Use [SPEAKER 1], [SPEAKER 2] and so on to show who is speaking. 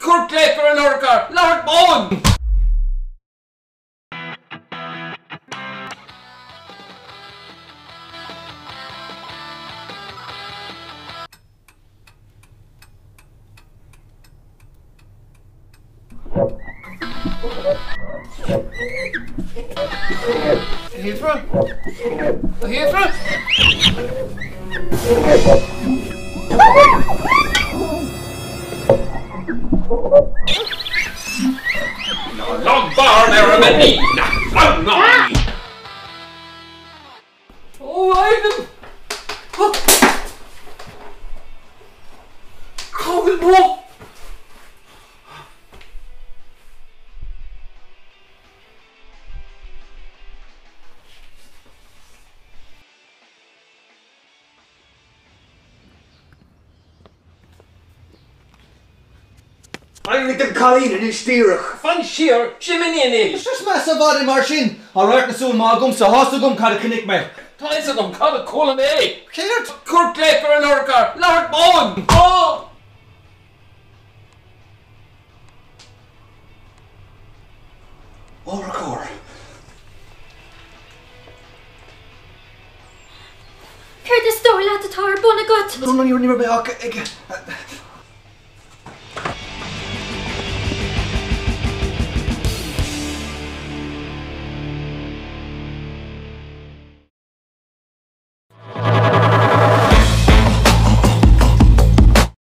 [SPEAKER 1] Curt leper an orcar, Laoch bone! Heathrow? Heathrow? No long bar there a menina! Long on! Oh, Ivan! Cowell bro!
[SPEAKER 2] I'm with the Colleen and his steerach.
[SPEAKER 1] Fan sheer, Jiminy
[SPEAKER 2] It's just massive body marching. Alright, na soon magum sa hostagum kada connect me.
[SPEAKER 1] Twice of them call it cool and egg.
[SPEAKER 2] Killed.
[SPEAKER 1] Curt leper an orcar, Laoch bone! Oh!
[SPEAKER 2] Overcore.
[SPEAKER 3] Cur the story at the tower, Bunagut.
[SPEAKER 2] No, you're never back.